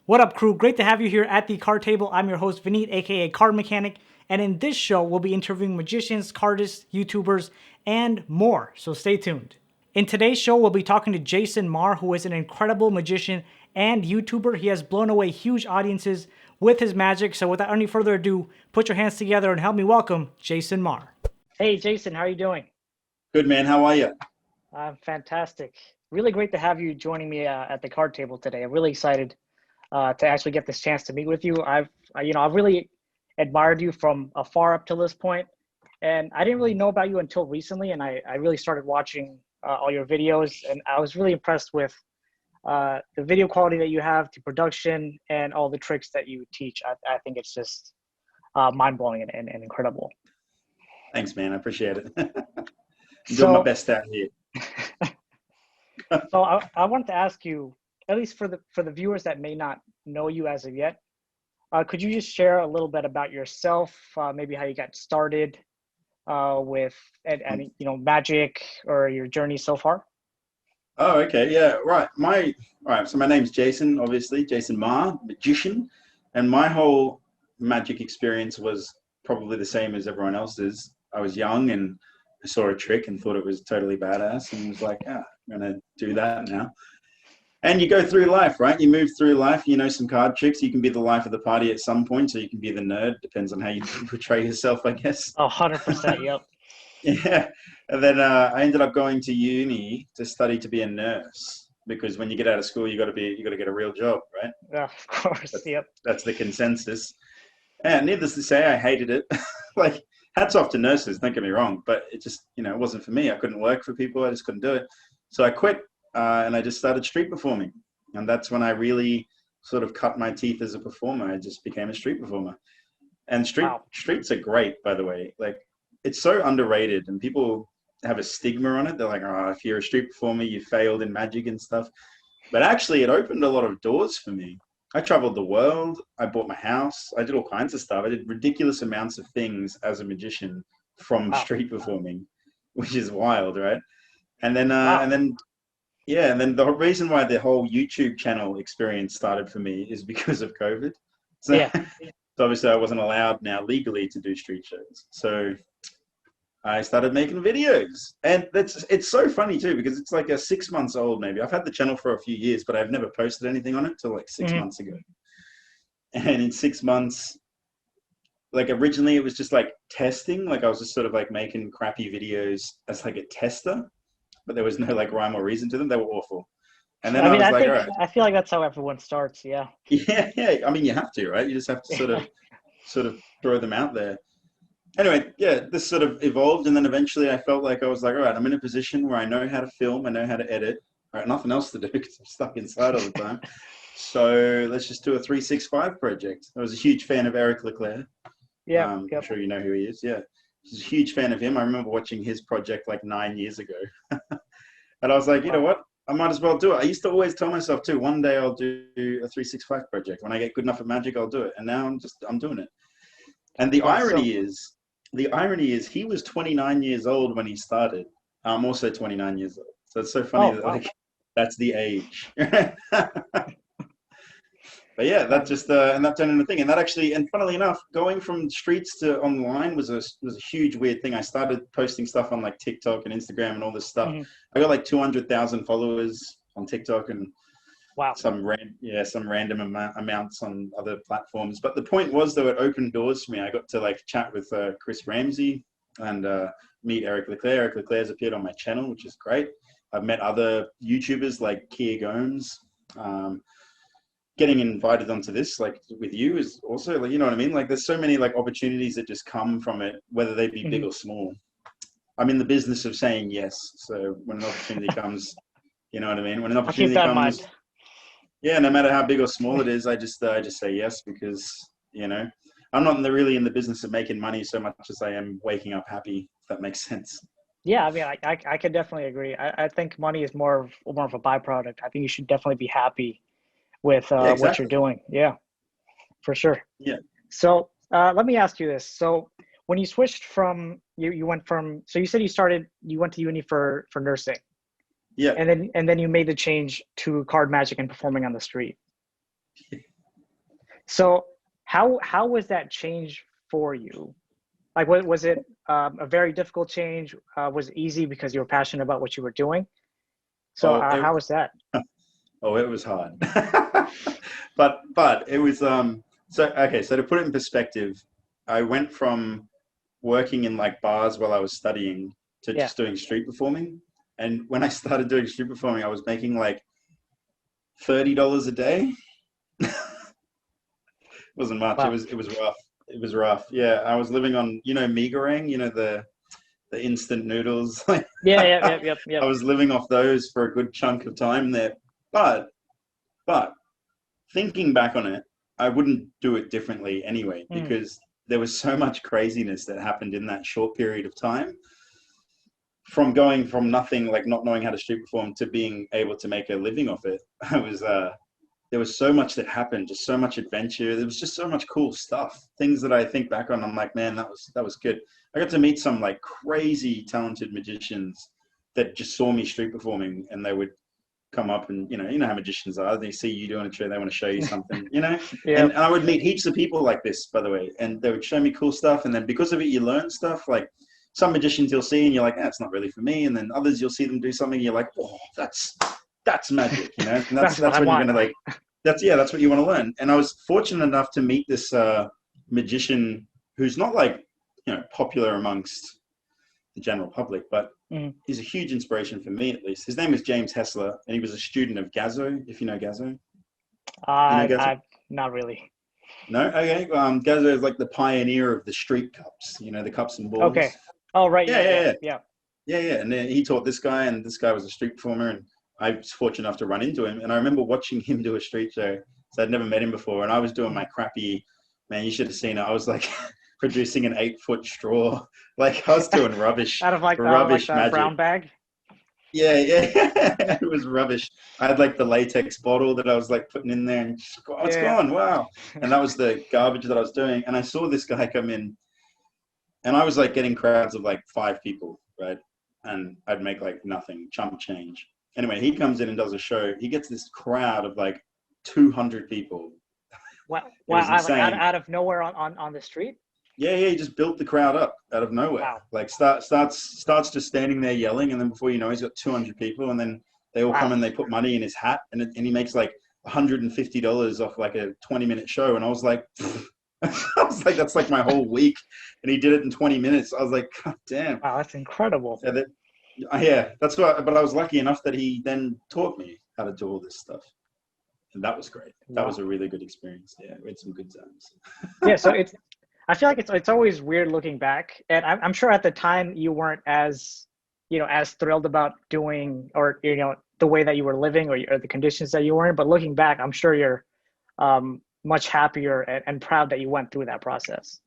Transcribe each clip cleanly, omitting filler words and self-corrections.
What up, crew? Great to have you here at the card table. I'm your host, Vineet, aka CardMechanic, and in this show, we'll be interviewing magicians, cardists, YouTubers, and more, so stay tuned. In today's show, we'll be talking to Jason Maher, who is an incredible magician and YouTuber. He has blown away huge audiences with his magic, so without any further ado, put your hands together and help me welcome Jason Maher. Hey, Jason, how are you doing? Good, man. How are you? I'm fantastic. Really great to have you joining me at the card table today. I'm really excited to actually get this chance to meet with you. I've really admired you from afar up till this point, and I didn't really know about you until recently. And I really started watching all your videos, and I was really impressed with the video quality that you have, the production, and all the tricks that you teach. I think it's just mind blowing and incredible. Thanks, man. I appreciate it. I'm doing my best out here. So I wanted to ask you, at least for the viewers that may not know you as of yet, could you just share a little bit about yourself, maybe how you got started with and magic, or your journey so far? Oh, okay. Yeah, right. So my name's Jason, obviously, Jason Maher, magician. And my whole magic experience was probably the same as everyone else's. I was young and I saw a trick and thought it was totally badass and was like, I'm going to do that now. And you go through life, right? You move through life, you know some card tricks. You can be the life of the party at some point, so you can be the nerd. Depends on how you portray yourself, I guess. 100%, yep. Yeah. And then I ended up going to uni to study to be a nurse, because when you get out of school, you got to get a real job, right? Yeah, of course. That's the consensus. And needless to say, I hated it. Like, hats off to nurses, don't get me wrong, but it just, it wasn't for me. I couldn't work for people. I just couldn't do it. So I quit. And I just started street performing. And that's when I really sort of cut my teeth as a performer. I just became a street performer. And streets are great, by the way. Like, it's so underrated, and people have a stigma on it. They're like, oh, if you're a street performer, you failed in magic and stuff. But actually, it opened a lot of doors for me. I traveled the world. I bought my house. I did all kinds of stuff. I did ridiculous amounts of things as a magician from street performing, which is wild, right? And then the reason why the whole YouTube channel experience started for me is because of COVID. So, so obviously I wasn't allowed now legally to do street shows. So I started making videos. And it's so funny too, because it's like 6 months old maybe. I've had the channel for a few years, but I've never posted anything on it till like 6 months ago. And in 6 months, like originally it was just like testing. Like I was just sort of like making crappy videos as like a tester. But there was no like rhyme or reason to them. They were awful. And then I feel like that's how everyone starts. Yeah. Yeah. I mean, you have to, right? You just have to sort of throw them out there. Anyway, this sort of evolved. And then eventually I felt like I was like, all right, I'm in a position where I know how to film. I know how to edit. All right, nothing else to do because I'm stuck inside all the time. So let's just do a 365 project. I was a huge fan of Eric Leclerc. Yeah. I'm sure you know who he is. Yeah. I was a huge fan of him. I remember watching his project like 9 years ago. And I was like, you know what? I might as well do it. I used to always tell myself too, one day I'll do a 365 project. When I get good enough at magic, I'll do it. And now I'm doing it. And the irony is he was 29 years old when he started. I'm also 29 years old. So it's so funny that like that's the age. But yeah, that just and that turned into a thing. And that actually, and funnily enough, going from streets to online was a huge weird thing. I started posting stuff on like TikTok and Instagram and all this stuff. I got like 200,000 followers on TikTok and some random amounts on other platforms. But the point was, though, it opened doors for me. I got to like chat with Chris Ramsey and meet Eric Leclerc. Eric Leclerc's appeared on my channel, which is great. I've met other YouTubers like Kia Gomes. Getting invited onto this, like with you, is also like, you know what I mean? Like there's so many like opportunities that just come from it, whether they be big or small. I'm in the business of saying yes. So when an opportunity comes, you know what I mean? When an opportunity comes, no matter how big or small it is, I just say yes, because, I'm not really in the business of making money so much as I am waking up happy, if that makes sense. Yeah, I mean, I could definitely agree. I think money is more of a byproduct. I think you should definitely be happy with what you're doing. Yeah, for sure. Yeah. So let me ask you this. So when you switched from, you went from, so you said you went to uni for nursing. Yeah. And then you made the change to card magic and performing on the street. So how was that change for you? Like, was it a very difficult change? Was it easy because you were passionate about what you were doing? So Oh, how was that? it was hard. but it was so okay, so to put it in perspective, I went from working in like bars while I was studying to Yeah. just doing street performing. And when I started doing street performing, I was making like $30 a day. Wasn't much. Wow. It was rough. It was rough. Yeah, I was living on, Migarang, the instant noodles. Like Yeah, yeah, I yep, yep, yep. was living off those for a good chunk of time there. But but thinking back on it, I wouldn't do it differently anyway, Mm, because there was so much craziness that happened in that short period of time. From going from nothing, like not knowing how to street perform, to being able to make a living off it. I was there was so much that happened, just so much adventure. There was just so much cool stuff. Things that I think back on, I'm like, man, that was good. I got to meet some like crazy talented magicians that just saw me street performing, and they would come up and you know how magicians are. They see you doing a trick, they want to show you something, yep. And I would meet heaps of people like this, by the way, and they would show me cool stuff, and then because of it, you learn stuff. Like some magicians you'll see, and you're like, it's not really for me, and then others you'll see them do something, and you're like, oh, that's magic, and That's what that's I when you're want. gonna like, that's what you want to learn. And I was fortunate enough to meet this magician who's not like popular amongst the general public, but Mm. he's a huge inspiration for me, at least. His name is James Hessler, and he was a student of Gazzo, if you know Gazzo. You know Gazzo? I not really. No? Okay. Gazzo is like the pioneer of the street cups, the cups and balls. Okay. Oh, right. Yeah, Yeah, yeah, yeah, yeah. yeah. Yeah, yeah. And then he taught this guy, and this guy was a street performer, and I was fortunate enough to run into him. And I remember watching him do a street show. So I'd never met him before, and I was doing my crappy, man, you should have seen it. I was like producing an 8-foot straw. Like I was doing rubbish, Out of like rubbish the magic. brown bag. Yeah, yeah. It was rubbish. I had like the latex bottle that I was like putting in there, and just, oh, it's Yeah. gone. Wow. And that was the garbage that I was doing. And I saw this guy come in, and I was like getting crowds of like 5 people, right? And I'd make like nothing, chump change. Anyway, he comes in and does a show. He gets this crowd of like 200 people. Wow. It was Wow. Like insane. out of nowhere on the street. Yeah, yeah, he just built the crowd up out of nowhere. Wow. Like starts just standing there yelling, and then before you know, he's got 200 people, and then they all come Wow. and they put money in his hat, and he makes like $150 off like a 20-minute show, and I was like, that's like my whole week, and he did it in 20 minutes. I was like, God damn. Wow, that's incredible. Yeah, that's what. But I was lucky enough that he then taught me how to do all this stuff, and that was great. That was a really good experience. Yeah, we had some good times. Yeah, so I feel like it's always weird looking back, and I'm sure at the time you weren't as as thrilled about doing, or the way that you were living, or the conditions that you were in. But looking back, I'm sure you're much happier and proud that you went through that process.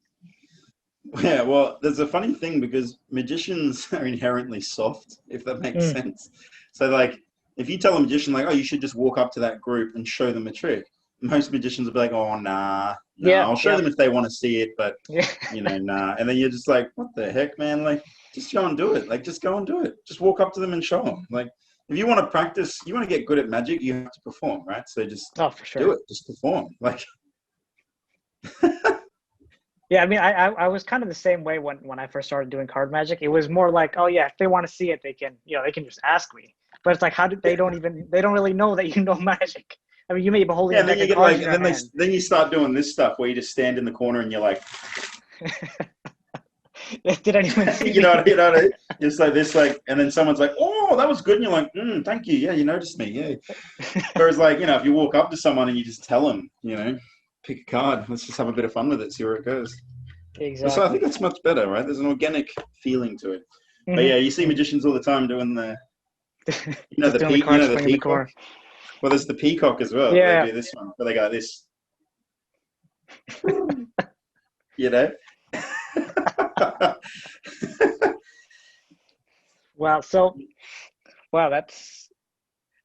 Yeah, well, there's a funny thing because magicians are inherently soft, if that makes sense. So, like, if you tell a magician, like, oh, you should just walk up to that group and show them a trick, most magicians will be like, oh, nah, Yeah, I'll show them if they want to see it, but, yeah. nah. And then you're just like, what the heck, man? Like, just go and do it. Like, just go and do it. Just walk up to them and show them. Like, if you want to practice, you want to get good at magic, you have to perform, right? So just For sure. do it. Just perform. Like, yeah, I mean, I was kind of the same way when I first started doing card magic. It was more like, oh yeah, if they want to see it, they can just ask me. But it's like, how did they don't really know that you know magic. I mean, you may be holding yeah, and then you get like, and then you start doing this stuff where you just stand in the corner and you're like, did anyone see you know what I mean? It's like this, like, and then someone's like, oh, that was good, and you're like, thank you, yeah, you noticed me, yeah. Whereas like, if you walk up to someone and you just tell them, pick a card, let's just have a bit of fun with it, see where it goes. Exactly. So I think that's much better, right? There's an organic feeling to it. Mm-hmm. But yeah, you see magicians all the time doing the the peacock. Well, there's the peacock as well. Yeah. They do this one where they go like this. You know? That's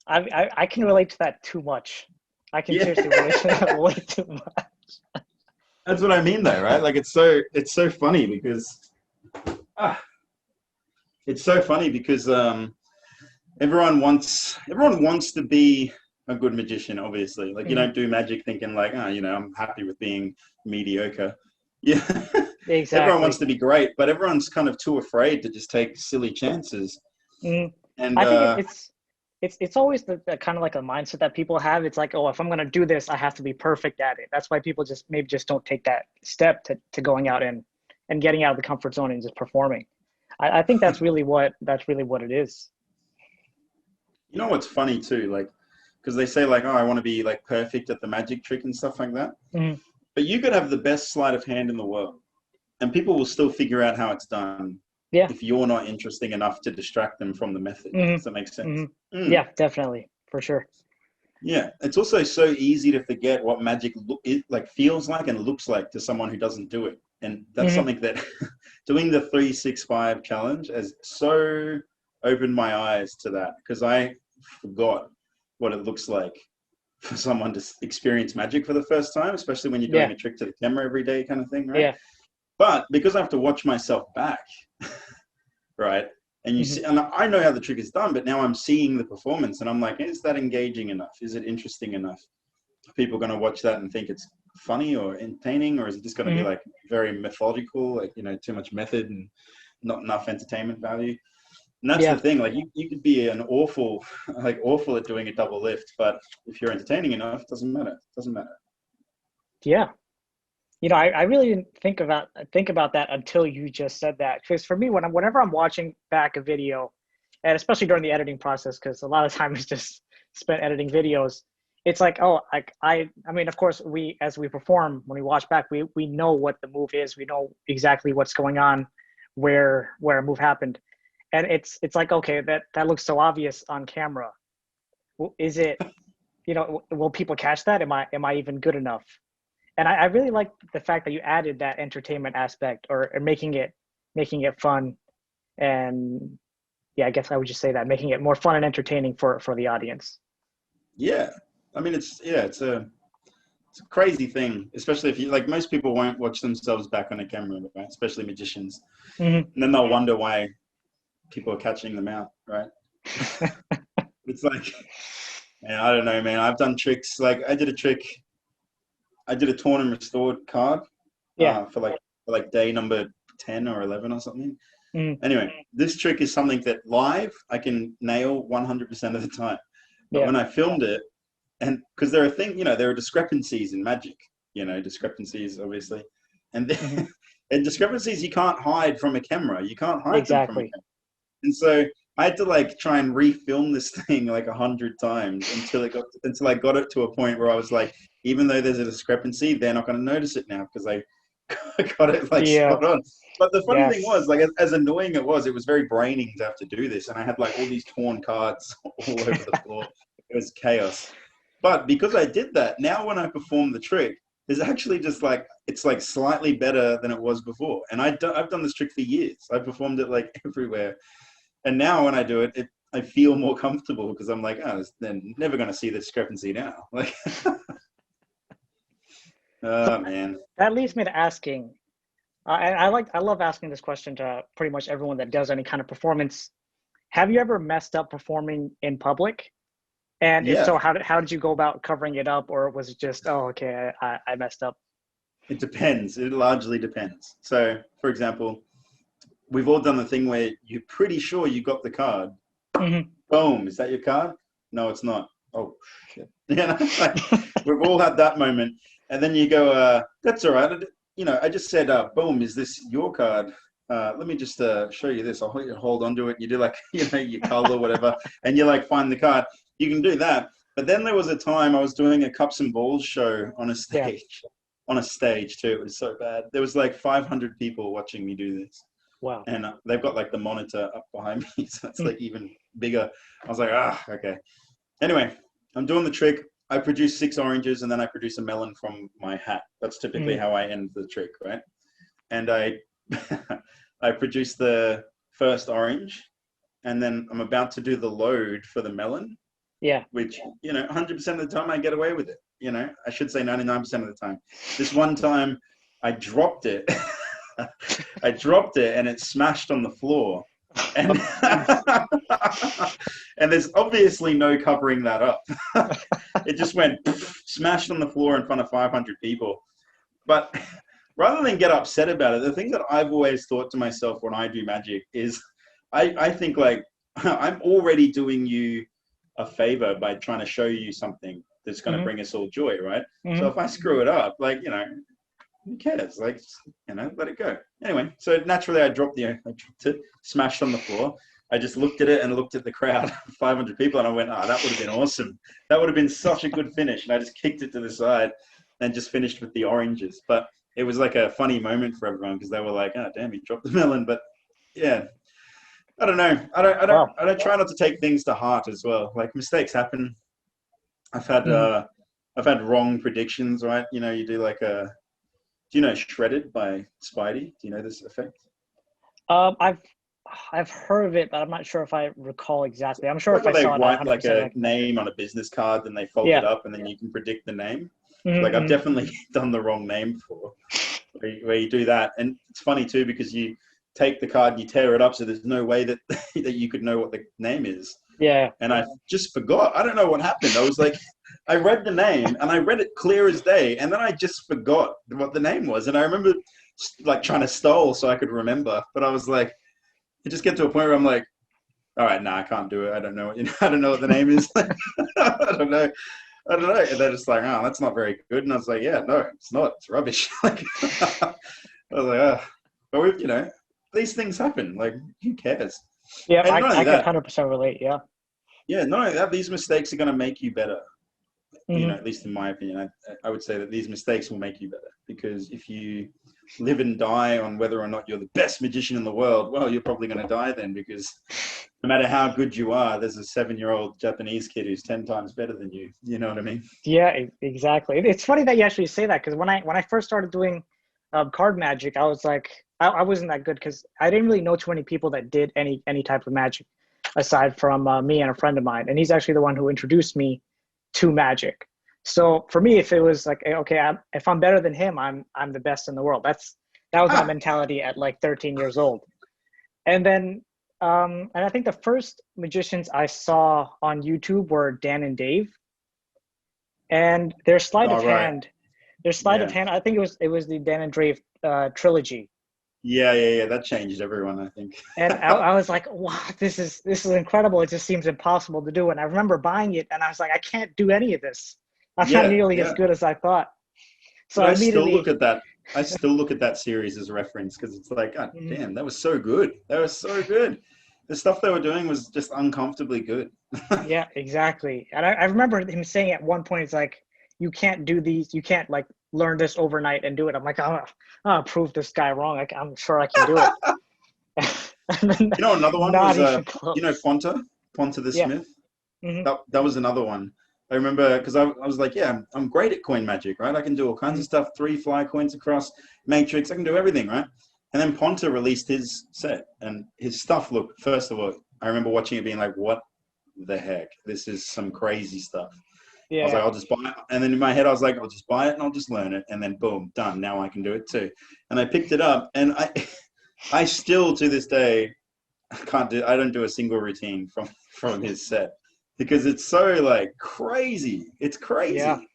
I can relate to that too much. I can seriously relate too much. That's what I mean, though, right? Like it's so funny because everyone wants to be a good magician, obviously. Like, you don't do magic thinking like, oh, you know, I'm happy with being mediocre. Yeah. Everyone wants Exactly. to be great, but everyone's kind of too afraid to just take silly chances. Mm. And I think it's always the kind of like a mindset that people have. It's like, oh, if I'm gonna do this, I have to be perfect at it. That's why people just maybe just don't take that step to going out and getting out of the comfort zone and just performing. I think that's really what it is. you know what's funny too, like, because they say like, oh, I want to be like perfect at the magic trick and stuff like that. Mm. But you could have the best sleight of hand in the world, and people will still figure out how it's done Yeah. if you're not interesting enough to distract them from the method. Mm-hmm. Does that make sense? Mm-hmm. Yeah, definitely, for sure. Yeah, it's also so easy to forget what magic like feels like and looks like to someone who doesn't do it, and that's something that doing the 365 challenge has so opened my eyes to that, because I forgot what it looks like for someone to experience magic for the first time, especially when you're doing a trick to the camera every day kind of thing, right? Yeah. But because I have to watch myself back, right? And you see, and I know how the trick is done, but now I'm seeing the performance and I'm like, is that engaging enough? Is it interesting enough? Are people going to watch that and think it's funny or entertaining, or is it just going to be like very methodical, like, you know, too much method and not enough entertainment value? And that's the thing, like you could be an awful at doing a double lift, but if you're entertaining enough, it doesn't matter. It doesn't matter. Yeah. You know, I really didn't think about that until you just said that. Because for me, whenever I'm watching back a video, and especially during the editing process, because a lot of time is just spent editing videos, it's like, oh, I mean, of course, as we perform, when we watch back, we know what the move is, we know exactly what's going on, where a move happened, and it's like, okay, that looks so obvious on camera. Is it, you know, will people catch that? Am I even good enough? And I really like the fact that you added that entertainment aspect, or making it fun, and I guess I would just say that, making it more fun and entertaining for the audience. Yeah, I mean, it's a crazy thing, especially if you, like, most people won't watch themselves back on a camera, right? Especially magicians, and then they'll wonder why people are catching them out, right? It's like, man, I don't know, man. I've done tricks. Like, I did a torn and restored card for like day number 10 or 11 or something. Anyway, this trick is something that live I can nail 100% of the time. But when I filmed it, and because there are discrepancies in magic, discrepancies, obviously. And and discrepancies you can't hide from a camera. You can't hide them from a camera. And so I had to like try and refilm this thing like 100 times until I got it to a point where I was like, even though there's a discrepancy, they're not going to notice it now because I got it like spot on. But the funny thing was, like, as annoying it was very draining to have to do this. And I had like all these torn cards all over the floor. It was chaos. But because I did that, now when I perform the trick, there's actually just like, it's like slightly better than it was before. And I've done this trick for years. I performed it like everywhere. And now when I do it, I feel more comfortable because I'm like, oh, they're never going to see the discrepancy now. Like, oh, man. That leads me to asking, and I love asking this question to pretty much everyone that does any kind of performance. Have you ever messed up performing in public? And if so, how did you go about covering it up, or was it just, oh, okay, I messed up? It depends. It largely depends. So, for example, we've all done the thing where you're pretty sure you got the card. Boom, is that your card? No, it's not. Oh, shit. Like, we've all had that moment. And then you go, that's all right. I just said, boom, is this your card? Let me just show you this. I'll hold on to it. You do like, your color, whatever, and you like find the card. You can do that. But then there was a time I was doing a cups and balls show on a stage. On a stage too. It was so bad. There was like 500 people watching me do this. Wow. And they've got like the monitor up behind me, so it's like even bigger. I was like, okay. Anyway, I'm doing the trick. I produce 6 oranges and then I produce a melon from my hat. That's typically how I end the trick, right? And I I produce the first orange, and then I'm about to do the load for the melon. Yeah. Which, 100% of the time I get away with it. I should say 99% of the time. This one time I dropped it. I dropped it and it smashed on the floor. And and there's obviously no covering that up. It just went smashed on the floor in front of 500 people. But rather than get upset about it, the thing that I've always thought to myself when I do magic is I think like I'm already doing you a favor by trying to show you something that's going to bring us all joy, right? So if I screw it up, like, you know, who cares? Like, you know, let it go. Anyway, so naturally I dropped it, smashed on the floor. I just looked at it and looked at the crowd, 500 people, and I went, that would have been awesome. That would have been such a good finish. And I just kicked it to the side and just finished with the oranges. But it was like a funny moment for everyone because they were like, oh, damn, he dropped the melon. But yeah, I don't know. I don't try not to take things to heart as well. Like, mistakes happen. I've had wrong predictions, right? You know, you do like do you know Shredded by Spidey? Do you know this effect? I've heard of it, but I'm not sure if I recall exactly. I'm sure if I saw it, they write like a name on a business card, then they fold it up, and then you can predict the name. Like, I've definitely done the wrong name before, where you do that. And it's funny too, because you take the card and you tear it up, so there's no way that that you could know what the name is. Yeah. And I just forgot. I don't know what happened. I was like, I read the name and I read it clear as day, and then I just forgot what the name was. And I remember like trying to stall so I could remember, but I was like, it just get to a point where I'm like, all right, I can't do it. I don't know. I don't know what the name is. I don't know. And they're just like, oh, that's not very good. And I was like, yeah, no, it's not. It's rubbish. Like, I was like, but we've, you know, these things happen. Like, who cares? Yeah, I can 100% relate. Yeah. Yeah, no, these mistakes are going to make you better. You know, at least in my opinion, I would say that these mistakes will make you better, because if you live and die on whether or not you're the best magician in the world, well, you're probably going to die then, because no matter how good you are, there's a 7-year-old Japanese kid who's 10 times better than you. You know what I mean? Yeah, exactly. It's funny that you actually say that, because when I first started doing card magic, I was like, I wasn't that good because I didn't really know too many people that did any type of magic aside from me and a friend of mine, and he's actually the one who introduced me to magic. So for me, if it was like, okay, if I'm better than him, I'm the best in the world. That was my mentality at like 13 years old. And then and I think the first magicians I saw on YouTube were Dan and Dave, and their sleight of hand. Their sleight of hand. I think it was the Dan and Dave trilogy. Yeah. That changed everyone, I think. And I was like, wow, this is incredible. It just seems impossible to do. And I remember buying it, and I was like, I can't do any of this. I'm not nearly as good as I thought. So I still look at that. I still look at that series as reference, because it's like, God damn, that was so good. That was so good. The stuff they were doing was just uncomfortably good. Yeah, exactly. And I remember him saying at one point, it's like, you can't do these. You can't like learn this overnight and do it. I'm like, I'll prove this guy wrong. I'm sure I can do it. You know, another one was, you know, Ponta the Smith. That was another one. I remember, because I was like, yeah, I'm great at coin magic, right? I can do all kinds of stuff, 3 fly coins across, matrix, I can do everything, right? And then Ponta released his set, and his stuff looked, first of all, I remember watching it being like, what the heck? This is some crazy stuff. Yeah. I was like, I'll just buy it. And then in my head, I was like, I'll just buy it and I'll just learn it. And then boom, done. Now I can do it too. And I picked it up, and I still, to this day, I don't do a single routine from his set, because it's so like crazy. It's crazy. Yeah. And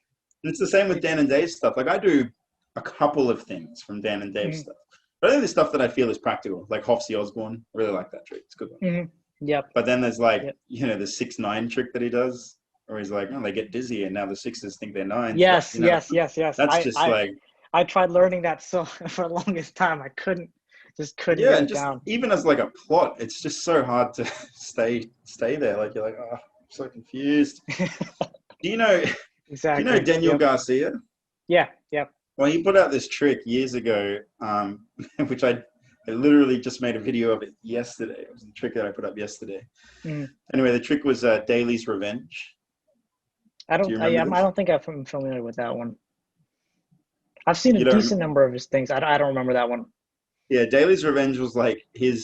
it's the same with Dan and Dave's stuff. Like, I do a couple of things from Dan and Dave's stuff. But I think the stuff that I feel is practical, like Hofsey Osborne. I really like that trick. It's a good one. Yep. But then there's like, you know, the 6-9 trick that he does, where he's like, oh, they get dizzy and now the 6s think they're 9s. Yes, but, you know, yes. That's I tried learning that so for the longest time. I couldn't get it down. Even as like a plot, it's just so hard to stay there. Like, you're like, oh, I'm so confused. Do you know Daniel Garcia? Yeah. Well, he put out this trick years ago, which I literally just made a video of it yesterday. It was the trick that I put up yesterday. Anyway, the trick was Daly's Revenge. I don't think I'm familiar with that one. I've seen a decent number of his things. I don't remember that one. Yeah, Daly's Revenge was like he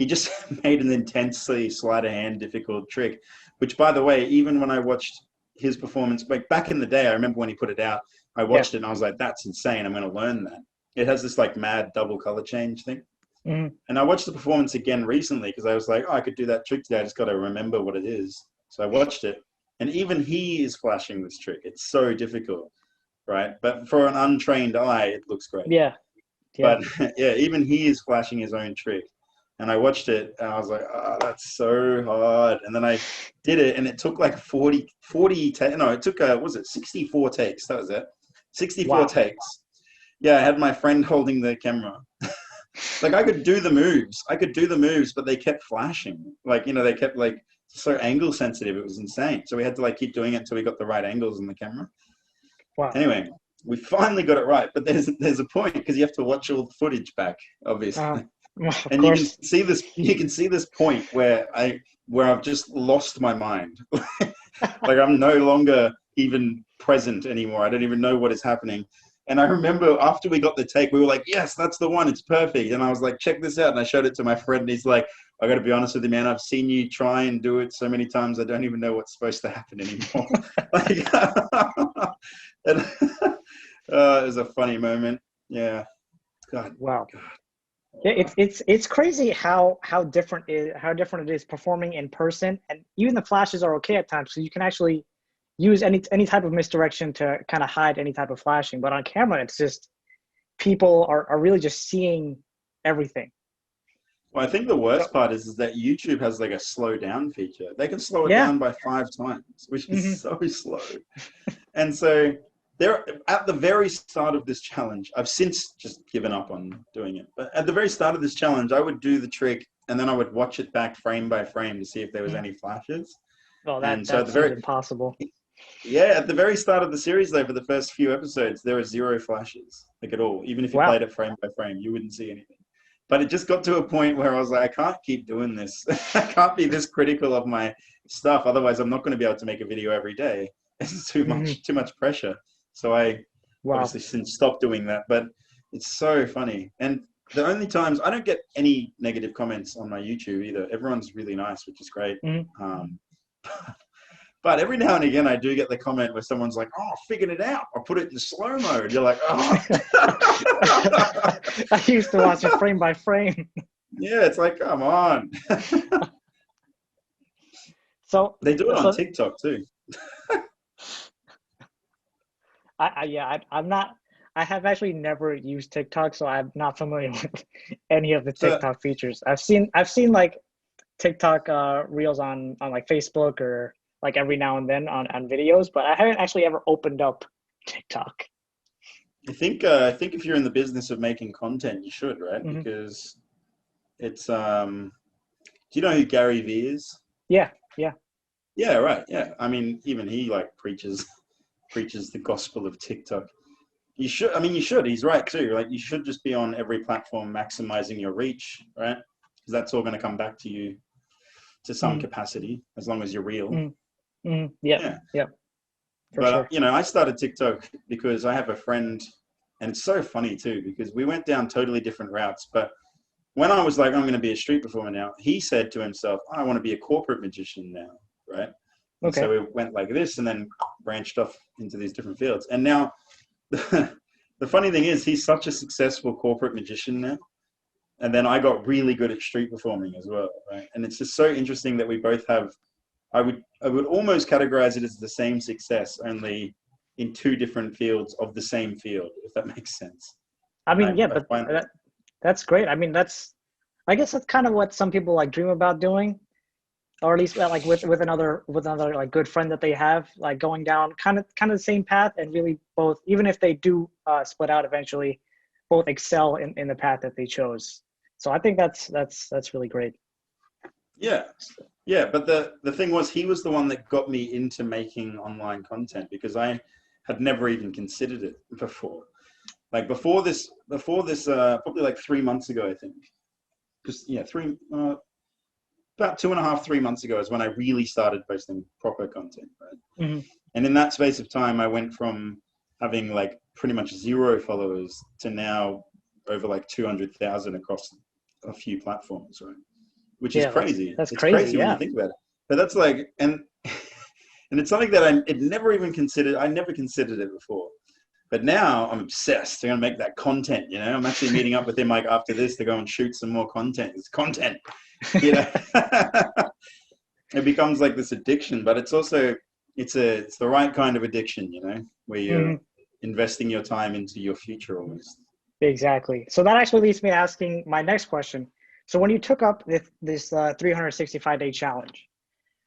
just made an intensely sleight of hand difficult trick, which, by the way, even when I watched his performance, like back in the day, I remember when he put it out, I watched it and I was like, that's insane. I'm going to learn that. It has this like mad double color change thing. Mhm. And I watched the performance again recently because I was like, oh, I could do that trick today. I just got to remember what it is. So I watched it, and even he is flashing this trick. It's so difficult, right? But for an untrained eye, it looks great. Yeah. Yeah. But yeah, even he is flashing his own trick. And I watched it and I was like, oh, that's so hard. And then I did it and it took like 40 no, it took, was it 64 takes? That was it. 64 Wow. takes. Yeah, I had my friend holding the camera. Like I could do the moves, but they kept flashing. Like, you know, they kept like so angle sensitive. It was insane. So we had to like keep doing it until we got the right angles in the camera. Wow. Anyway, we finally got it right, but there's a point because you have to watch all the footage back, obviously. And you can see this point where I've just lost my mind. Like I'm no longer even present anymore. I don't even know what is happening. And I remember after we got the take, we were like, yes, that's the one. It's perfect. And I was like, check this out. And I showed it to my friend. And he's like, I got to be honest with you, man. I've seen you try and do it so many times. I don't even know what's supposed to happen anymore. Like, and, it was a funny moment. Yeah. God. Wow. God. Yeah, it's crazy how different it is performing in person, and even the flashes are okay at times, so you can actually use any type of misdirection to kind of hide any type of flashing. But on camera, it's just people are really just seeing everything. Well, I think the worst part is that YouTube has like a slow down feature. They can slow it Yeah. down by 5 times, which is Mm-hmm. so slow. And so there, at the very start of this challenge, I've since just given up on doing it. But at the very start of this challenge, I would do the trick and then I would watch it back frame by frame to see if there was any flashes. Well, And so that at the seems very, impossible. yeah, at the very start of the series, though, for the first few episodes, there were 0 flashes, like at all. Even if you Wow. played it frame by frame, you wouldn't see anything. But it just got to a point where I was like, I can't keep doing this. I can't be this critical of my stuff. Otherwise, I'm not going to be able to make a video every day. It's too much pressure. So I obviously since stopped doing that. But it's so funny. And the only times I don't get any negative comments on my YouTube either. Everyone's really nice, which is great. But every now and again, I do get the comment where someone's like, oh, I figured it out. I put it in slow mode. You're like, oh. I used to watch it frame by frame. Yeah, it's like, come on. So they do it on TikTok too. I have actually never used TikTok, so I'm not familiar with any of the TikTok features. I've seen like TikTok reels on like Facebook or like every now and then on videos, but I haven't actually ever opened up TikTok. I think if you're in the business of making content, you should, right? Because it's do you know who Gary Vee is? Yeah, right. Yeah. I mean, even he like preaches the gospel of TikTok. You should. He's right too. Like, you should just be on every platform, maximizing your reach, right? Because that's all going to come back to you to some capacity, as long as you're real. Yeah. But sure. you know, I started TikTok because I have a friend, and it's so funny too because we went down totally different routes. But when I was like, I'm going to be a street performer now, he said to himself, I want to be a corporate magician now, right? And so we went like this and then branched off into these different fields. And now the funny thing is he's such a successful corporate magician now. And then I got really good at street performing as well, right? And it's just so interesting that we both have, I would almost categorize it as the same success, only in 2 different fields of the same field, if that makes sense. I mean, that's great. I mean, I guess that's kind of what some people like dream about doing, or at least like with another like good friend that they have, like going down kind of the same path, and really both, even if they do split out eventually, both excel in the path that they chose. So I think that's really great. Yeah, but the thing was, he was the one that got me into making online content because I had never even considered it before. Like before this, probably like 3 months ago, I think. Because about 2.5, 3 months ago is when I really started posting proper content, right? And in that space of time, I went from having like pretty much 0 followers to now over like 200,000 across a few platforms, right? Which is crazy. That's it's crazy when you think about it. But that's like, and it's something that I never even considered. I never considered it before. But now I'm obsessed. I'm gonna make that content. You know, I'm actually meeting up with him like after this to go and shoot some more content. It's content. You know, it becomes like this addiction, but it's also it's the right kind of addiction. You know, where you're investing your time into your future almost. Exactly. So that actually leads me to asking my next question. So when you took up this 365-day challenge,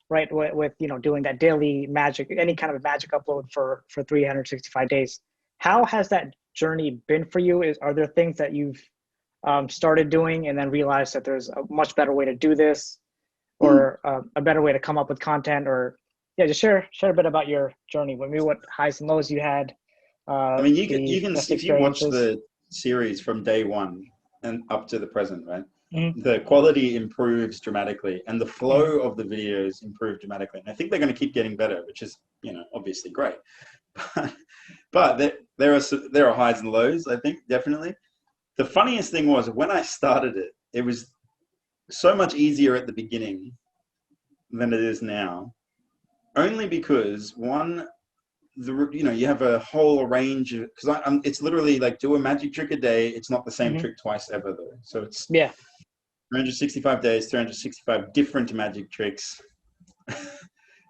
right, with doing that daily magic, any kind of magic upload for 365 days, how has that journey been for you? Are there things that you've started doing and then realized that there's a much better way to do this, or a better way to come up with content? Or just share a bit about your journey. Maybe what highs and lows you had. I mean, you can best if you watch experiences. the series from day one and up to the present, right? Mm-hmm. The quality improves dramatically and the flow of the videos improve dramatically. And I think they're going to keep getting better, which is, obviously great. But there are highs and lows, I think, definitely. The funniest thing was when I started it, it was so much easier at the beginning than it is now. Only because you have a whole range of, because it's literally like do a magic trick a day. It's not the same trick twice ever though. So it's 365 days, 365 different magic tricks.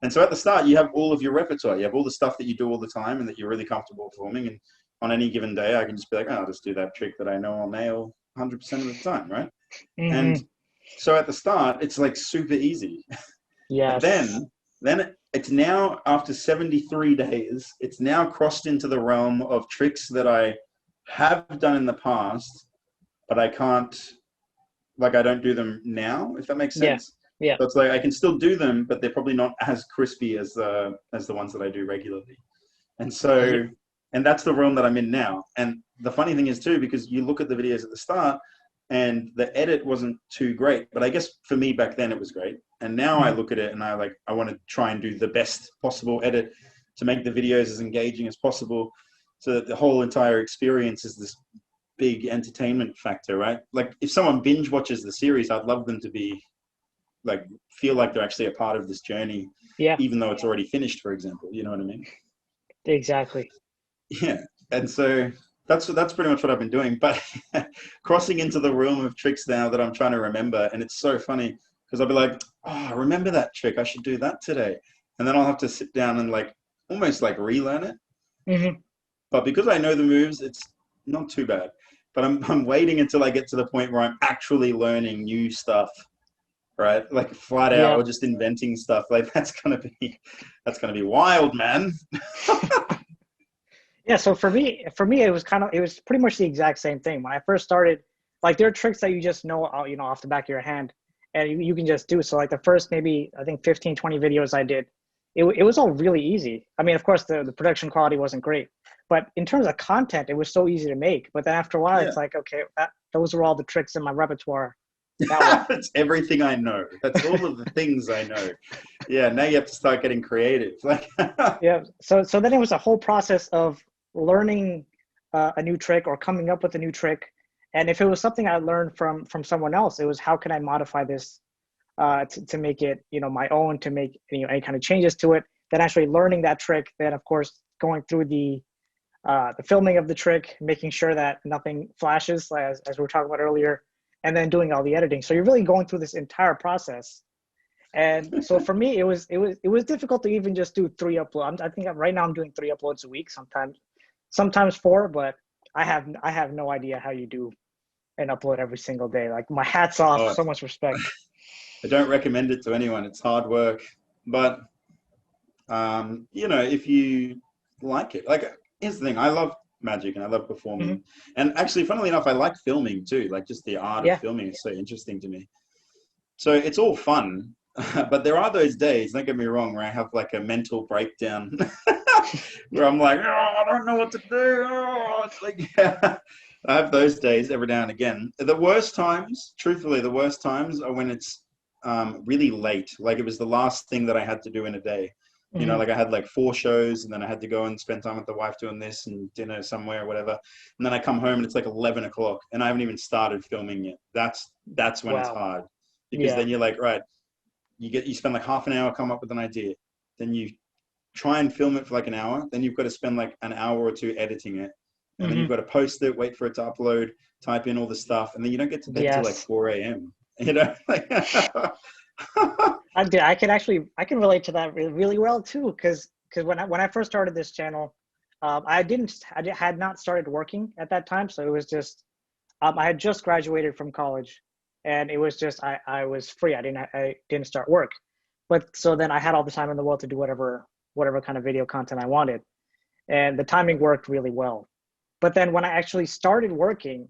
And so at the start, you have all of your repertoire. You have all the stuff that you do all the time and that you're really comfortable performing. And on any given day, I can just be like, I'll just do that trick that I know I'll nail 100% of the time, right? And so at the start, it's like super easy. But then it's now, after 73 days, it's now crossed into the realm of tricks that I have done in the past, but I can't, like, I don't do them now, if that makes sense. Yeah. So it's like I can still do them, but they're probably not as crispy as the ones that I do regularly. And so, and that's the realm that I'm in now. And the funny thing is too, because you look at the videos at the start and the edit wasn't too great, but I guess for me back then it was great. And now I look at it and I want to try and do the best possible edit to make the videos as engaging as possible, so that the whole entire experience is this big entertainment factor, right? Like if someone binge watches the series, I'd love them to be like, feel like they're actually a part of this journey, even though it's already finished, for example. You know what I mean? Exactly. Yeah. And so that's pretty much what I've been doing, but crossing into the realm of tricks now that I'm trying to remember. And it's so funny because I'll be like, oh, I remember that trick. I should do that today. And then I'll have to sit down and like almost like relearn it. But because I know the moves, it's not too bad. But I'm waiting until I get to the point where I'm actually learning new stuff, right? Like flat out, or just inventing stuff. Like that's gonna be wild, man. Yeah. So for me, it was pretty much the exact same thing. When I first started, like there are tricks that you just know, off the back of your hand, and you can just do. So like the first maybe I think 15, 20 videos I did, it was all really easy. I mean, of course the production quality wasn't great, but in terms of content, it was so easy to make. But then after a while, it's like, okay, those are all the tricks in my repertoire. That's everything I know. That's all of the things I know. Yeah, now you have to start getting creative. So then it was a whole process of learning a new trick or coming up with a new trick. And if it was something I learned from someone else, it was how can I modify this to make it my own, to make any kind of changes to it. Then actually learning that trick. Then of course going through the filming of the trick, making sure that nothing flashes, as we were talking about earlier, and then doing all the editing. So you're really going through this entire process. And so for me, it was difficult to even just do 3 uploads. I think right now I'm doing 3 uploads a week, sometimes 4, but I have no idea how you do an upload every single day. Like my hat's off, so much respect. I don't recommend it to anyone. It's hard work, but if you like it, like here's the thing, I love magic and I love performing, and actually funnily enough I like filming too. Like just the art of filming is so interesting to me, so it's all fun. But there are those days, don't get me wrong, where I have like a mental breakdown where I'm like, I don't know what to do. It's like I have those days every now and again. The worst times are when it's really late, like it was the last thing that I had to do in a day. Like I had like 4 shows and then I had to go and spend time with the wife doing this and dinner somewhere or whatever. And then I come home and it's like 11 o'clock and I haven't even started filming yet. That's when it's hard, because then you're like, right, you spend like half an hour, come up with an idea. Then you try and film it for like an hour, then you've got to spend like an hour or two editing it. And then you've got to post it, wait for it to upload, type in all the stuff, and then you don't get to bed till like 4 a.m. You know, like I can relate to that really well too, because when I first started this channel, I had not started working at that time, so it was just I had just graduated from college, and it was just I was free. I didn't start work, but so then I had all the time in the world to do whatever kind of video content I wanted, and the timing worked really well. But then when I actually started working,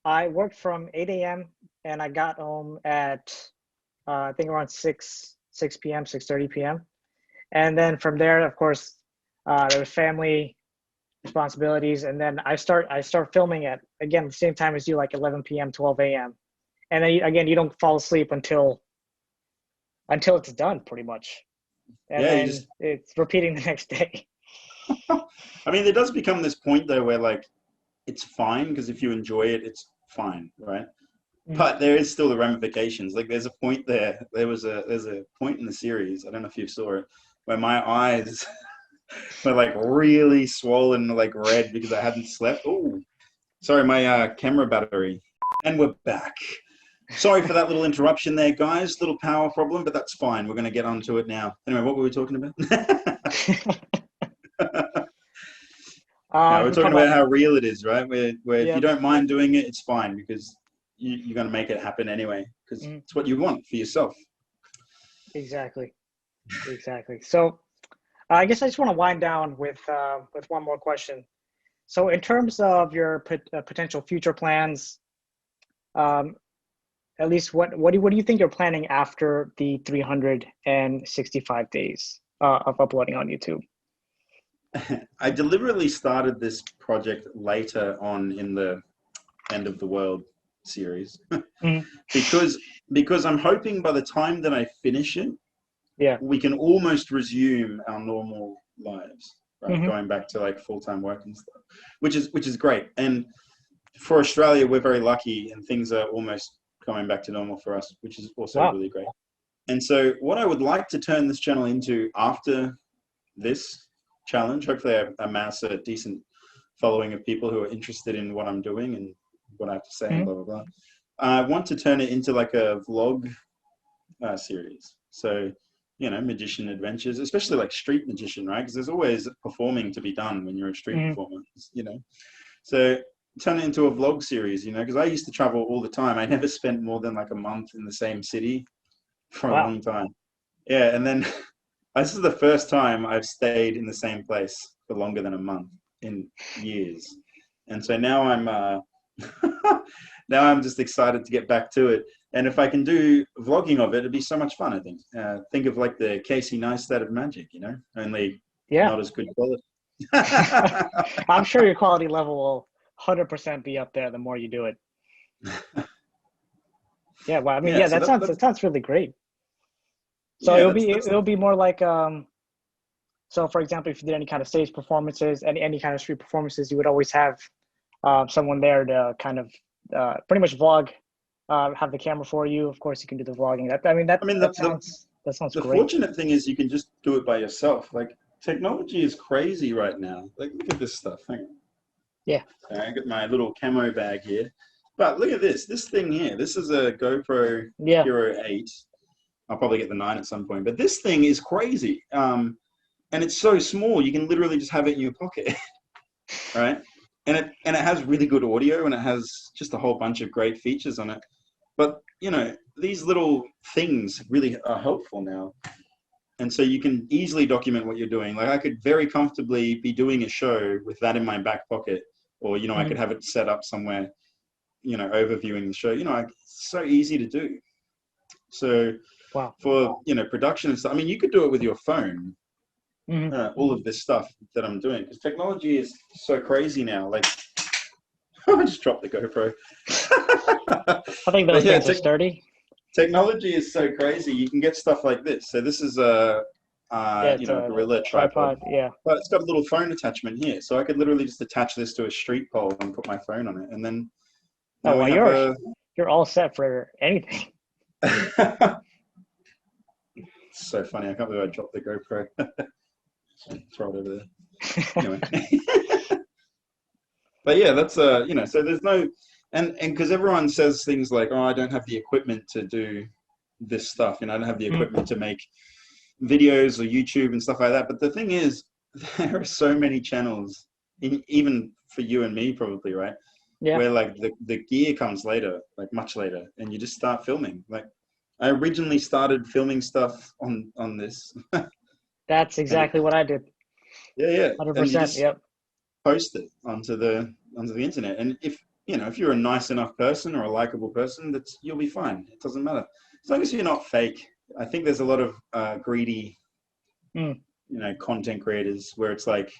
I worked from 8 a.m. and I got home at I think around 6 p.m., 6:30 p.m. And then from there, of course, there was family responsibilities, and then I start filming at, again, the same time as you, like 11 p.m., 12 a.m. And then again, you don't fall asleep until it's done, pretty much. And then it's repeating the next day. I mean, there does become this point though where like it's fine, because if you enjoy it, it's fine, right? But there is still the ramifications. Like there's a point there's a point in the series, I don't know if you saw it, where my eyes were like really swollen, like red, because I hadn't slept. Oh, sorry, my camera battery. And we're back. Sorry for that little interruption there, guys. Little power problem, but that's fine. We're going to get onto it now. Anyway, what were we talking about? We're talking about how real it is, right? Where if you don't mind doing it, it's fine, because you're going to make it happen anyway, because it's what you want for yourself. Exactly. So I guess I just want to wind down with one more question. So in terms of your potential future plans, at least what do you think you're planning after the 365 days of uploading on YouTube? I deliberately started this project later on in the End of the World series because I'm hoping by the time that I finish it, we can almost resume our normal lives, right? Going back to like full-time work and stuff, which is great. And for Australia, we're very lucky, and things are almost going back to normal for us, which is also really great. And so what I would like to turn this channel into after this challenge, hopefully I amass a decent following of people who are interested in what I'm doing and what I have to say and blah, blah, blah. I want to turn it into like a vlog series. So, you know, magician adventures, especially like street magician, right? Because there's always performing to be done when you're a street performer, you know? So turn it into a vlog series, you know, because I used to travel all the time. I never spent more than like a month in the same city for a long time. Yeah, and then this is the first time I've stayed in the same place for longer than a month in years. And so now I'm just excited to get back to it. And if I can do vlogging of it, it'd be so much fun, I think. Think of like the Casey Neistat of magic, you know, only not as good quality. I'm sure your quality level will 100% be up there the more you do it. Yeah, well, I mean, that sounds really great. So it'll be more like so for example, if you did any kind of stage performances, any kind of street performances, you would always have someone there to kind of pretty much vlog, have the camera for you. Of course, you can do the vlogging. That sounds great. The fortunate thing is you can just do it by yourself. Like technology is crazy right now. Like look at this stuff. Hang on. Yeah. I got my little camo bag here. But look at this thing here. This is a GoPro Hero 8. I'll probably get the 9 at some point. But this thing is crazy. And it's so small, you can literally just have it in your pocket, right? And it has really good audio, and it has just a whole bunch of great features on it. But, you know, these little things really are helpful now. And so you can easily document what you're doing. Like I could very comfortably be doing a show with that in my back pocket, or, you know, I could have it set up somewhere, you know, overviewing the show. You know, it's so easy to do. So for, you know, production and stuff, I mean, you could do it with your phone. All of this stuff that I'm doing, because technology is so crazy now. Like, I just dropped the GoPro. I think those things are sturdy. Technology is so crazy. You can get stuff like this. So this is a Gorilla tripod. Yeah, but it's got a little phone attachment here, so I could literally just attach this to a street pole and put my phone on it, and then. You're all set for anything. It's so funny. I can't believe I dropped the GoPro. Throw it over there. Anyway. But yeah, that's you know, so there's no, and because everyone says things like, oh, I don't have the equipment to do this stuff, you know, I don't have the equipment to make videos or YouTube and stuff like that. But the thing is, there are so many channels, even for you and me probably, right? Yeah. Where like the gear comes later, like much later, and you just start filming. Like I originally started filming stuff on this. That's exactly what I did. Yeah. And you 100%. just Yep. post it onto the internet. And if you know, if you're a nice enough person or a likable person, that's you'll be fine. It doesn't matter as long as you're not fake. I think there's a lot of greedy, you know, content creators where it's like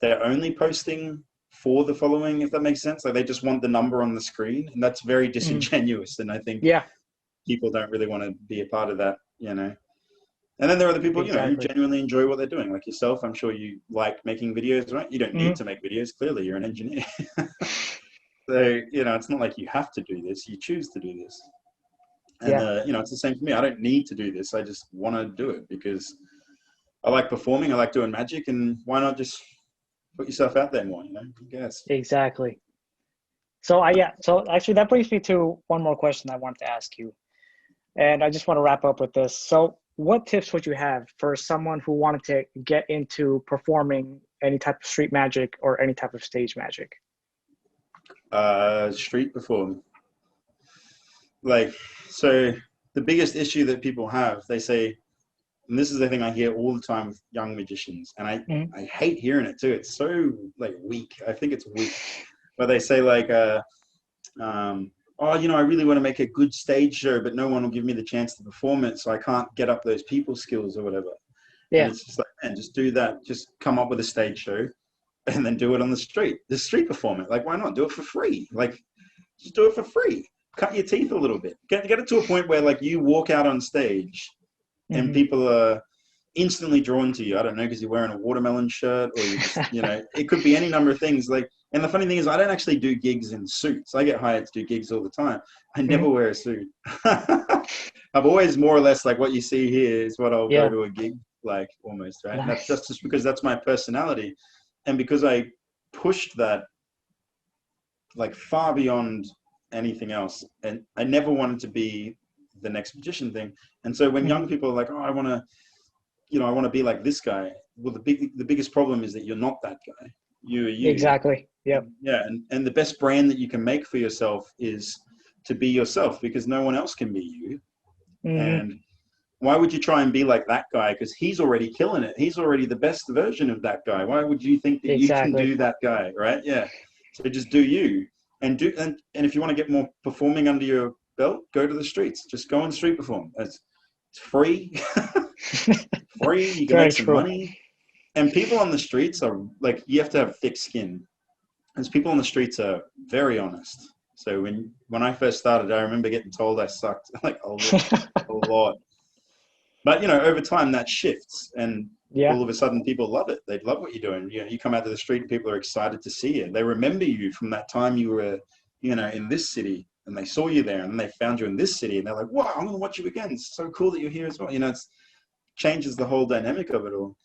they're only posting for the following, if that makes sense. Like they just want the number on the screen, and that's very disingenuous. And I think people don't really want to be a part of that, you know. And then there are the people, you know, who genuinely enjoy what they're doing, like yourself. I'm sure you like making videos, right? You don't need to make videos. Clearly, you're an engineer. So, you know, it's not like you have to do this. You choose to do this. And, you know, it's the same for me. I don't need to do this. I just want to do it because I like performing. I like doing magic. And why not just put yourself out there more, you know, I guess. Exactly. So so actually that brings me to one more question I wanted to ask you. And I just want to wrap up with this. So what tips would you have for someone who wanted to get into performing any type of street magic or any type of stage magic? Street performing. Like, so the biggest issue that people have, they say, and this is the thing I hear all the time with young magicians, and I hate hearing it too. It's so like weak. I think it's weak. But they say like, oh, you know, I really want to make a good stage show, but no one will give me the chance to perform it, so I can't get up those people skills or whatever. Yeah. And it's just like, man, just do that. Just come up with a stage show and then do it on the street. The street performance. Like, why not? Do it for free. Like, just do it for free. Cut your teeth a little bit. Get it to a point where, like, you walk out on stage and people are instantly drawn to you. I don't know, because you're wearing a watermelon shirt or you just, you know, it could be any number of things. Like, and the funny thing is, I don't actually do gigs in suits. I get hired to do gigs all the time. I never wear a suit. I've always more or less like what you see here is what I'll go to a gig like almost, right? Nice. And that's just because that's my personality. And because I pushed that like far beyond anything else. And I never wanted to be the next magician thing. And so when young people are like, oh, I want to, you know, I want to be like this guy. Well, the biggest problem is that you're not that guy. You are you. Exactly. Yep. Yeah. And the best brand that you can make for yourself is to be yourself, because no one else can be you. And why would you try and be like that guy? Because he's already killing it. He's already the best version of that guy. Why would you think that you can do that guy? Right. Yeah. So just do you, and if you want to get more performing under your belt, go to the streets. Just go and street perform. It's free. Free. You can make some money. And people on the streets are like, you have to have thick skin, because people on the streets are very honest. So when I first started, I remember getting told I sucked like a lot. But, you know, over time that shifts, and all of a sudden people love it. They love what you're doing. You know, you come out to the street and people are excited to see you. They remember you from that time you were, you know, in this city, and they saw you there, and they found you in this city, and they're like, wow, I'm going to watch you again. It's so cool that you're here as well. You know, it changes the whole dynamic of it all.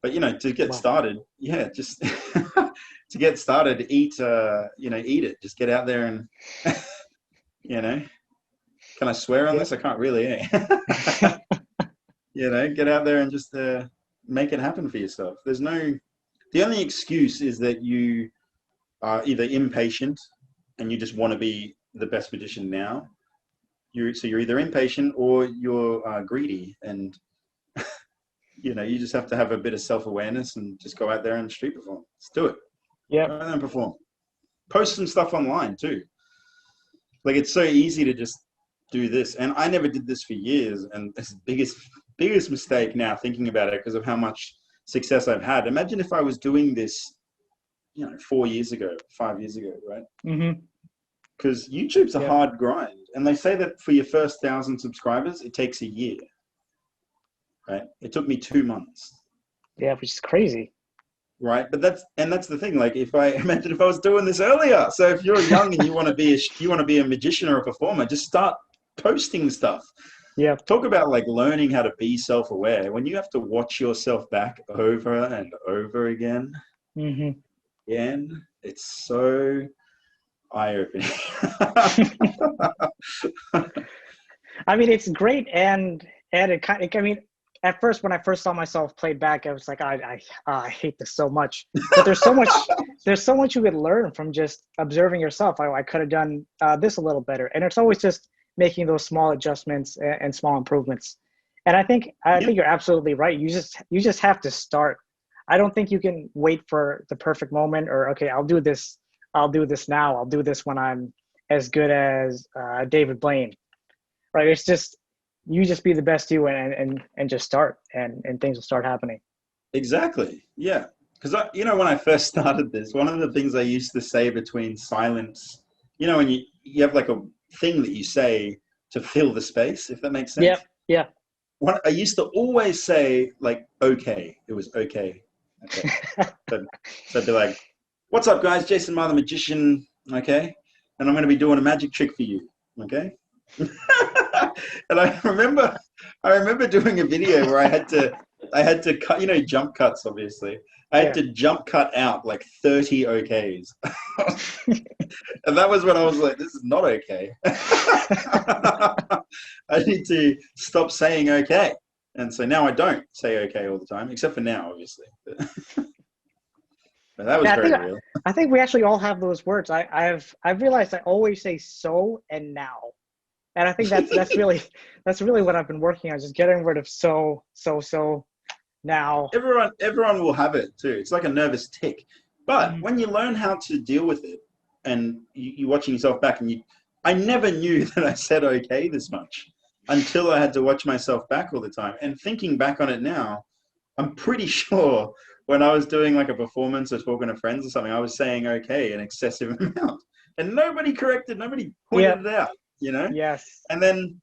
But, you know, to get started, just to get started, eat it. Just get out there and, you know, can I swear on this? I can't really, you know, get out there and just make it happen for yourself. The only excuse is that you are either impatient and you just want to be the best magician now. So you're either impatient or you're greedy, and you know, you just have to have a bit of self-awareness and just go out there and street perform. Let's do it. Yeah. Go out there and perform. Post some stuff online too. Like, it's so easy to just do this. And I never did this for years. And it's the biggest mistake now thinking about it, because of how much success I've had. Imagine if I was doing this, you know, 4 years ago, 5 years ago, right? Because YouTube's a hard grind. And they say that for your first 1,000 subscribers, it takes a year. Right? It took me 2 months. Yeah, which is crazy. Right, but that's the thing. Like, imagine if I was doing this earlier. So if you're young and you want to be a magician or a performer, just start posting stuff. Yeah. Talk about like learning how to be self-aware. When you have to watch yourself back over and over again, Mm-hmm. it's so eye-opening. I mean, it's great, and it kind of, I mean, at first when I first saw myself played back, I was like, I hate this so much. But there's so much you could learn from just observing yourself. I could have done this a little better, and it's always just making those small adjustments and small improvements. And I Yeah, think you're absolutely right. You just have to start. I don't think you can wait for the perfect moment, or okay, I'll do this. I'll do this now. I'll do this when I'm as good as David Blaine, right? It's just you just be the best you and just start, and things will start happening. exactly. Yeah. Because when I first started this, one of the things I used to say between silence, when you have like a thing that you say to fill the space, if that makes Yeah, sense. yeah. I used to always say like, okay, it was okay. Okay. So I'd be like, what's up, guys? Jason Ma, the magician. Okay. And I'm going to be doing a magic trick for you. Okay. And I remember doing a video where I had to cut, jump cuts, obviously. I had Yeah. to jump cut out like 30 OKs. And that was when I was like, this is not okay. I need to stop saying okay. And so now I don't say okay all the time, except for now, obviously. But that was Yeah, very real. I think we actually all have those words. I've realized I always say so and now. And I think that's really what I've been working on, just getting rid of so now. Everyone will have it too. It's like a nervous tick. But Mhm. when you learn how to deal with it and you're watching yourself back I never knew that I said okay this much until I had to watch myself back all the time. And thinking back on it now, I'm pretty sure when I was doing like a performance or talking to friends or something, I was saying okay an excessive amount. And nobody Yeah. pointed it out, you know? Yes. And then,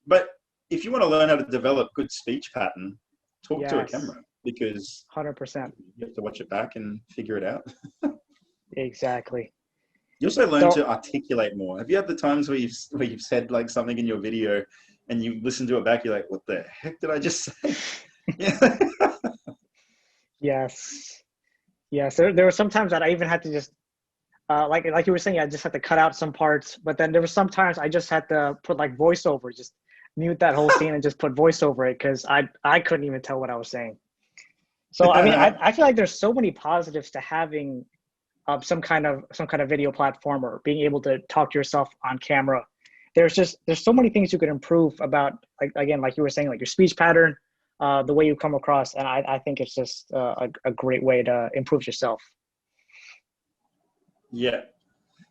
but if you want to learn how to develop good speech pattern, talk to a Yes. camera because 100%. you have to watch it back and figure it out. Exactly. You also learn So to articulate more. Have you had the times where you've said like something in your video and you listen to it back, you're like, what the heck did I just say? Yeah. yes. Yes. There were some times that I even had to just like you were saying, I just had to cut out some parts, but then there were some times I just had to put like voiceover, just mute that whole scene and just put voice over it because I couldn't even tell what I was saying. So I mean, I feel like there's so many positives to having some kind of video platform or being able to talk to yourself on camera. There's so many things you could improve about, like again, like you were saying, like your speech pattern, the way you come across, and I think it's just a great way to improve yourself. Yeah.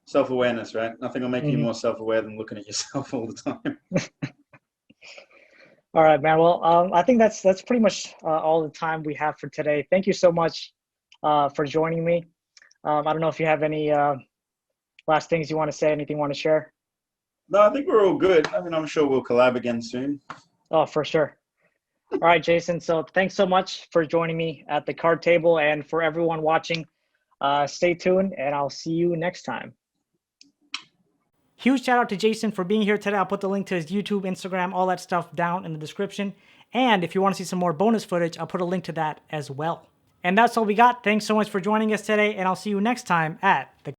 Self-awareness, right? Nothing will make you Mm-hmm. more self-aware than looking at yourself all the time. All right, man. Well, I think that's pretty much all the time we have for today. Thank you so much for joining me. I don't know if you have any last things you want to say, anything you want to share. No, I think we're all good. I mean, I'm sure we'll collab again soon. Oh, for sure. All right, Jason. So thanks so much for joining me at the card table, and for everyone watching, stay tuned, and I'll see you next time. Huge shout out to Jason for being here today. I'll put the link to his YouTube, Instagram, all that stuff down in the description. And if you want to see some more bonus footage, I'll put a link to that as well. And that's all we got. Thanks so much for joining us today, and I'll see you next time at the